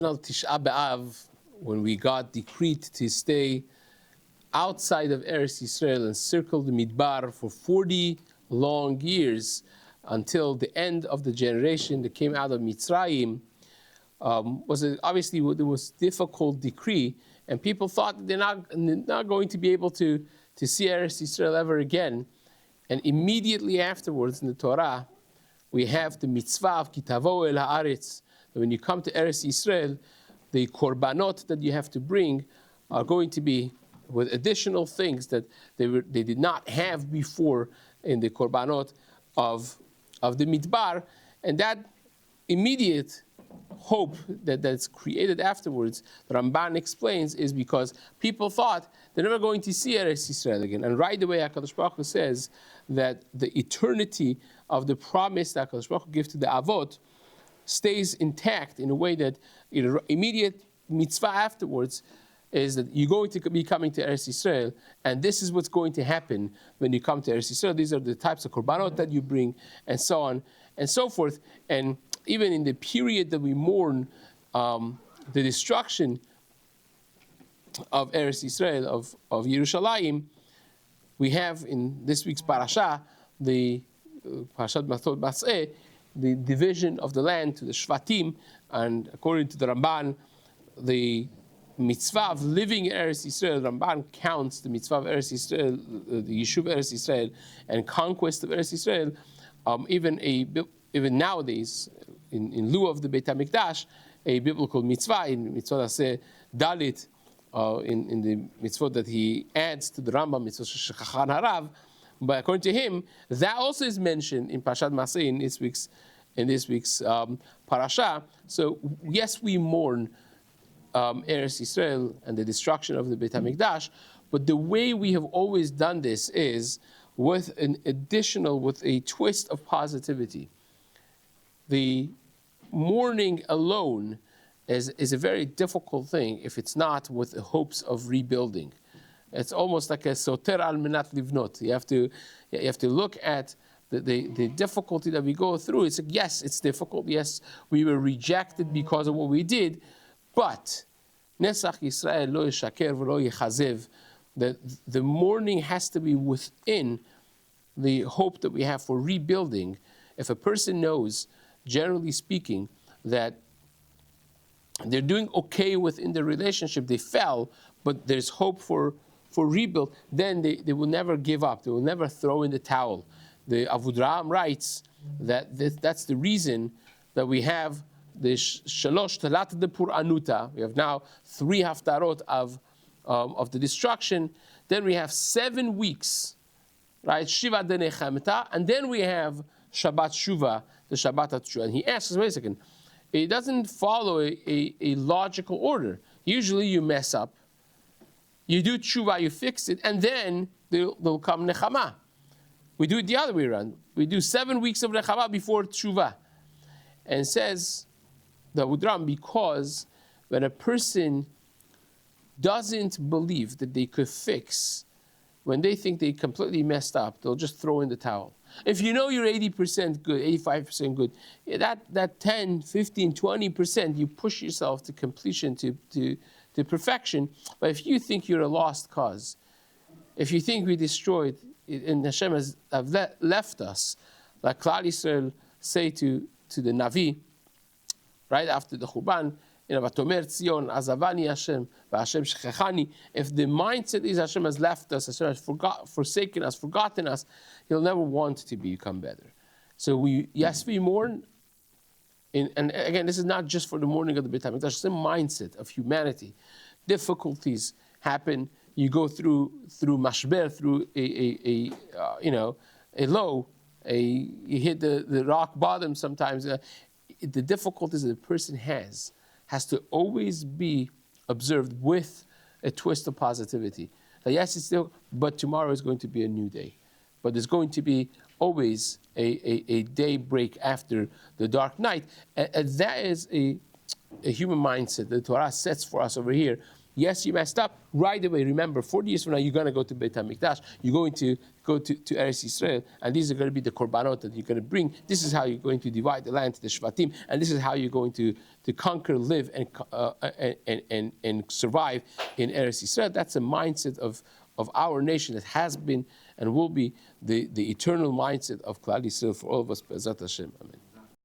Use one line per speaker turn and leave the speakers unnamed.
Tisha B'Av, when we got decreed to stay outside of Eretz Yisrael and circle the Midbar for 40 long years until the end of the generation that came out of Mitzrayim, obviously the most difficult decree, and people thought that they're not going to be able to see Eretz Yisrael ever again. And immediately afterwards in the Torah, we have the mitzvah of kitavo el haaretz. When you come to Eretz Yisrael, the korbanot that you have to bring are going to be with additional things that they did not have before in the korbanot of the midbar, and that immediate hope that's created afterwards, the Ramban explains, is because people thought they're never going to see Eretz Yisrael again. And right away, HaKadosh Baruch Hu says that the eternity of the promise that HaKadosh Baruch Hu gives to the Avot stays intact in a way that immediate mitzvah afterwards is that you're going to be coming to Eretz Yisrael, and this is what's going to happen when you come to Eretz Yisrael. These are the types of korbanot that you bring, and so on and so forth. And even in the period that we mourn the destruction of Eretz Yisrael, of Yerushalayim, we have in this week's parasha, the Parshat Matot Mas'eh, the division of the land to the Shvatim, and according to the Ramban, the mitzvah of living in Eretz Yisrael, Ramban counts the mitzvah of Eretz Yisrael, the Yishuv Eretz Yisrael, and conquest of Eretz Yisrael, even nowadays, in lieu of the Beit HaMikdash, a biblical mitzvah, in mitzvah Aseh Dalit, in the mitzvot that he adds to the Rambam, mitzvah Shechachan Harav, but according to him, that also is mentioned in Parshat Maseh in this week's parasha. So yes, we mourn Eretz Yisrael and the destruction of the Beit HaMikdash, but the way we have always done this is with a twist of positivity. The mourning alone is a very difficult thing if it's not with the hopes of rebuilding. It's almost like a soter al menat livnot. You have to look at the difficulty that we go through. It's like, yes, it's difficult. Yes, we were rejected because of what we did, but Nesach Yisrael lo yishaker v'lo yichazev. The mourning has to be within the hope that we have for rebuilding. If a person knows, generally speaking, that they're doing okay within the relationship, they fell, but there's hope for rebuild, then they will never give up. They will never throw in the towel. The Avudraham writes that that's the reason that we have the Shalosh Talat de Pur Anuta. We have now 3 haftarot of the destruction. Then we have 7 weeks, right? Shiva de Nechemta, and then we have Shabbat Shuva, the Shabbat HaTshuva. And he asks, wait a second, it doesn't follow a logical order. Usually you mess up, you do tshuva, you fix it, and then there'll come nechama. We do it the other way around. We do 7 weeks of nechama before tshuva. And says the Udram, because when a person doesn't believe that they could fix, when they think they completely messed up, they'll just throw in the towel. If you know you're 80% good, 85% good, that 10, 15, 20%, you push yourself to completion, to perfection. But if you think you're a lost cause, if you think we destroyed, and Hashem has left us, like Klal Yisrael say to the Navi, right after the Churban, Vatomer Tzion, Azavani Hashem, Hashem Shechechani. If the mindset is Hashem has left us, Hashem has forsaken us, forgotten us, He'll never want to become better. So we mourn. And again, this is not just for the mourning of the Beit HaMikdash. It's the mindset of humanity. Difficulties happen. You go through mashber, through a low. You hit the rock bottom sometimes. The difficulties that the person has to always be observed with a twist of positivity. That yes, it's still, but tomorrow is going to be a new day. But there's going to be always a day break after the dark night. And that is a human mindset that the Torah sets for us over here, Yes, you messed up. Right away, remember, 40 years from now, you're going to go to Beit HaMikdash. You're going to go to Eretz Yisrael, and these are going to be the korbanot that you're going to bring. This is how you're going to divide the land to the Shvatim, and this is how you're going to conquer, live, and survive in Eretz Yisrael. That's a mindset of our nation that has been and will be the eternal mindset of Klal Yisrael for all of us. Be'ezrat Hashem. Amen.